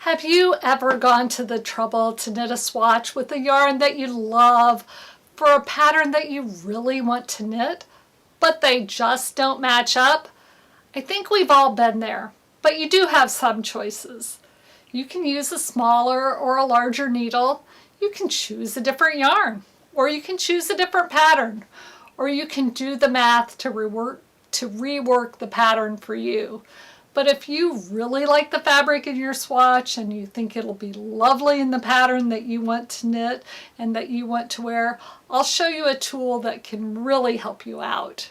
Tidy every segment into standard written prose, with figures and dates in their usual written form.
Have you ever gone to the trouble to knit a swatch with a yarn that you love for a pattern that you really want to knit, but they just don't match up? I think we've all been there, but you do have some choices. You can use a smaller or a larger needle. You can choose a different yarn, or you can choose a different pattern, or you can do the math to rework the pattern for you. But if you really like the fabric in your swatch and you think it'll be lovely in the pattern that you want to knit and that you want to wear, I'll show you a tool that can really help you out.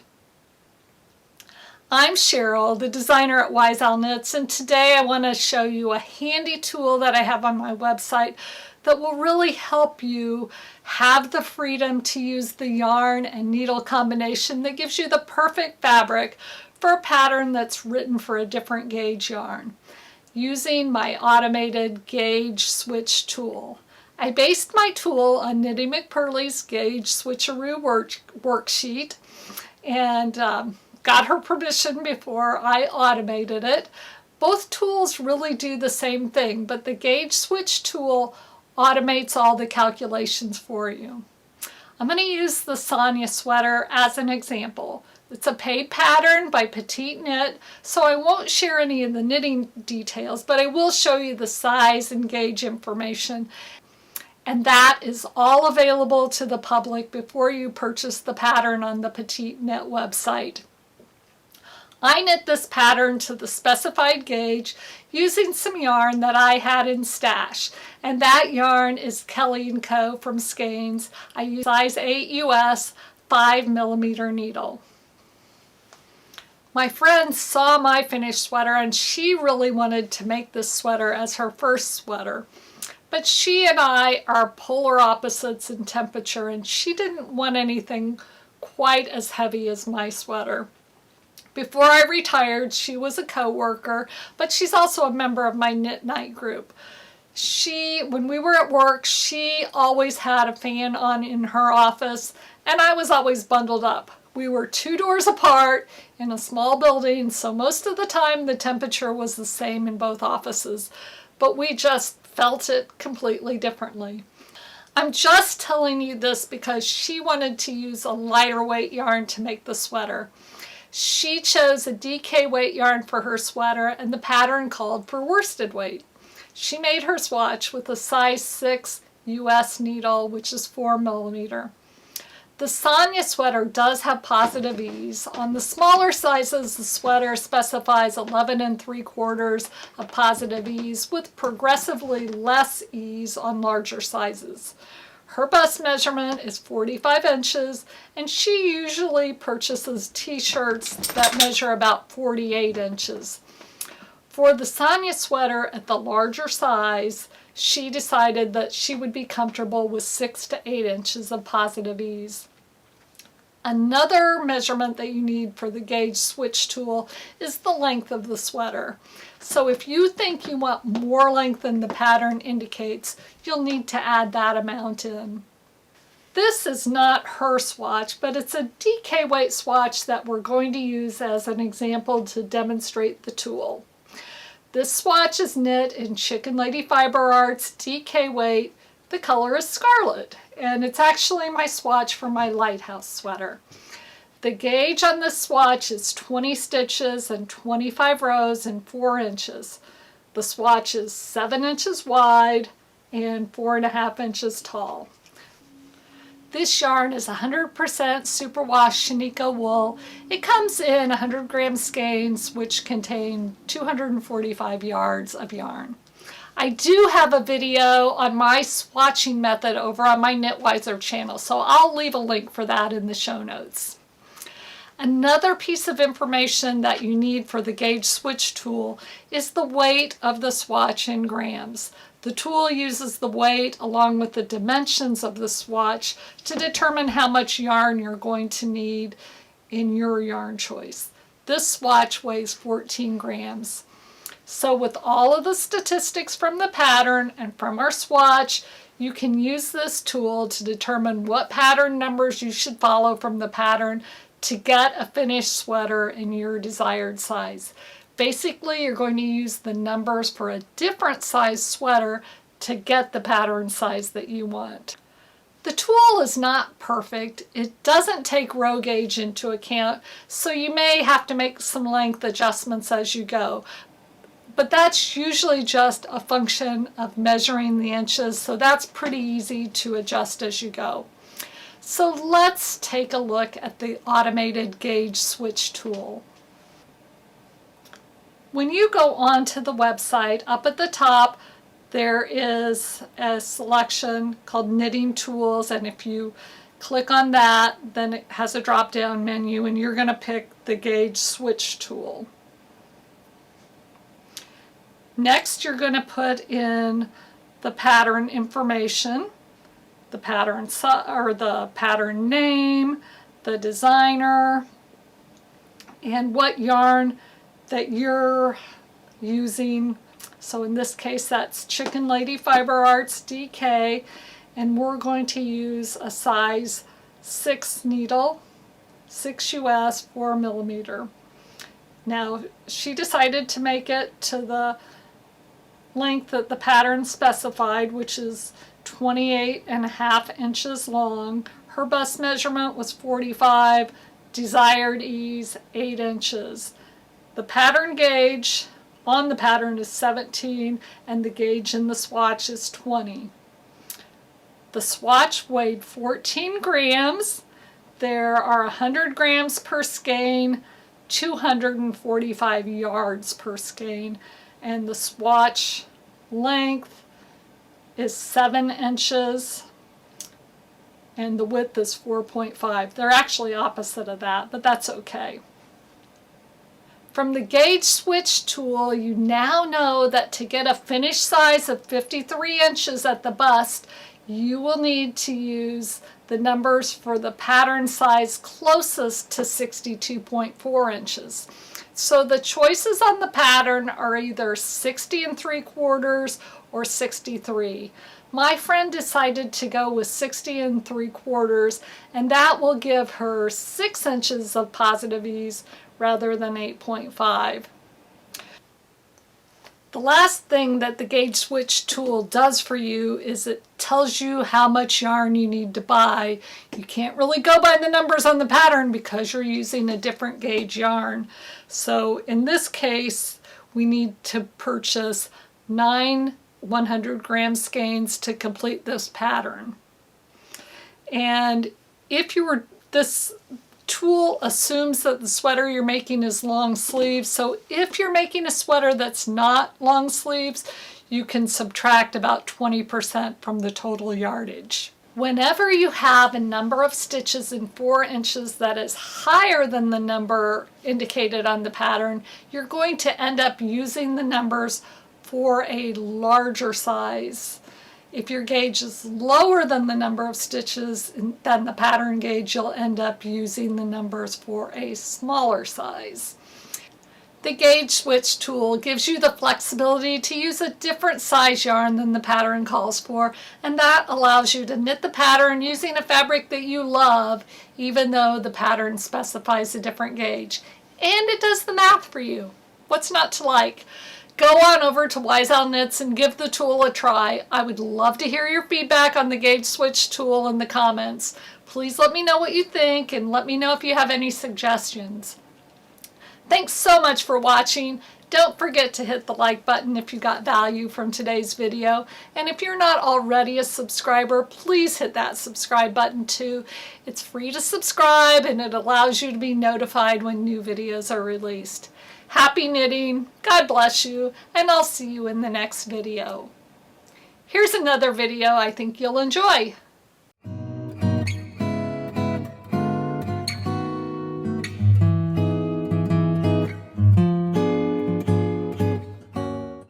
I'm Cheryl, the designer at WiseOwlknitss, and today I want to show you a handy tool that I have on my website that will really help you have the freedom to use the yarn and needle combination that gives you the perfect fabric for a pattern that's written for a different gauge yarn, using my automated gauge switch tool. I based my tool on Knitting McPurley's gauge switcheroo worksheet and got her permission before I automated it. Both tools really do the same thing, but the gauge switch tool automates all the calculations for you. I'm going to use the Sonia sweater as an example. It's a paid pattern by Petite Knit, so I won't share any of the knitting details, but I will show you the size and gauge information. And that is all available to the public before you purchase the pattern on the Petite Knit website. I knit this pattern to the specified gauge using some yarn that I had in stash, and that yarn is Kelly & Co. from Skeins. I use size 8 US 5mm needle. My friend saw my finished sweater and she really wanted to make this sweater as her first sweater. But she and I are polar opposites in temperature, and she didn't want anything quite as heavy as my sweater. Before I retired, she was a co-worker, but she's also a member of my Knit Night group. When we were at work, she always had a fan on in her office, and I was always bundled up. We were 2 doors apart in a small building, so most of the time the temperature was the same in both offices, but we just felt it completely differently. I'm just telling you this because she wanted to use a lighter weight yarn to make the sweater. She chose a DK weight yarn for her sweater, and the pattern called for worsted weight. She made her swatch with a size 6 US needle, which is 4mm. The Sonia sweater does have positive ease. On the smaller sizes, the sweater specifies 11 3/4 of positive ease, with progressively less ease on larger sizes. Her bust measurement is 45 inches, and she usually purchases t-shirts that measure about 48 inches. For the Sonia sweater at the larger size, she decided that she would be comfortable with 6 to 8 inches of positive ease. Another measurement that you need for the gauge switch tool is the length of the sweater. So if you think you want more length than the pattern indicates, you'll need to add that amount in. This is not her swatch, but it's a DK weight swatch that we're going to use as an example to demonstrate the tool. This swatch is knit in Chicken Lady Fiber Arts DK weight. The color is scarlet, and it's actually my swatch for my Lighthouse sweater. The gauge on this swatch is 20 stitches and 25 rows and 4 inches. The swatch is 7 inches wide and 4.5 inches tall. This yarn is 100% superwash Shiniko wool. It comes in 100 gram skeins, which contain 245 yards of yarn. I do have a video on my swatching method over on my KnitWiser channel, so I'll leave a link for that in the show notes. Another piece of information that you need for the gauge switch tool is the weight of the swatch in grams. The tool uses the weight along with the dimensions of the swatch to determine how much yarn you're going to need in your yarn choice. This swatch weighs 14 grams. So with all of the statistics from the pattern and from our swatch, you can use this tool to determine what pattern numbers you should follow from the pattern to get a finished sweater in your desired size. Basically, you're going to use the numbers for a different size sweater to get the pattern size that you want. The tool is not perfect. It doesn't take row gauge into account, so you may have to make some length adjustments as you go. But that's usually just a function of measuring the inches, so that's pretty easy to adjust as you go. So let's take a look at the automated gauge switch tool. When you go onto the website, up at the top, there is a selection called Knitting Tools, and if you click on that, then it has a drop-down menu, and you're going to pick the Gauge Switch tool. Next, you're going to put in the pattern information, the pattern name, the designer, and what yarn that you're using. So in this case, that's Chicken Lady Fiber Arts DK, and we're going to use a size 6 needle, 6 US, 4mm. Now, she decided to make it to the length that the pattern specified, which is 28.5 inches long. Her bust measurement was 45, desired ease 8 inches. The pattern gauge on the pattern is 17, and the gauge in the swatch is 20. The swatch weighed 14 grams. There are 100 grams per skein, 245 yards per skein, and the swatch length is 7 inches, and the width is 4.5. They're actually opposite of that, but that's okay. From the Gauge Switch tool, you now know that to get a finished size of 53 inches at the bust, you will need to use the numbers for the pattern size closest to 62.4 inches. So the choices on the pattern are either 60 3/4 or 63. My friend decided to go with 60 3/4, and that will give her 6 inches of positive ease rather than 8.5. The last thing that the Gauge Switch tool does for you is it tells you how much yarn you need to buy. You can't really go by the numbers on the pattern because you're using a different gauge yarn. So in this case, we need to purchase 9 100-gram skeins to complete this pattern. And if you were this tool assumes that the sweater you're making is long sleeves, so if you're making a sweater that's not long sleeves, you can subtract about 20% from the total yardage. Whenever you have a number of stitches in 4 inches that is higher than the number indicated on the pattern, you're going to end up using the numbers for a larger size. If your gauge is lower than the number of stitches than the pattern gauge, you'll end up using the numbers for a smaller size. The Gauge Switch tool gives you the flexibility to use a different size yarn than the pattern calls for, and that allows you to knit the pattern using a fabric that you love, even though the pattern specifies a different gauge. And it does the math for you. What's not to like? Go on over to WiseOwlKnitss and give the tool a try. I would love to hear your feedback on the Gauge Switch tool in the comments. Please let me know what you think and let me know if you have any suggestions. Thanks so much for watching. Don't forget to hit the like button if you got value from today's video. And if you're not already a subscriber, please hit that subscribe button too. It's free to subscribe and it allows you to be notified when new videos are released. Happy knitting, God bless you, and I'll see you in the next video. Here's another video I think you'll enjoy.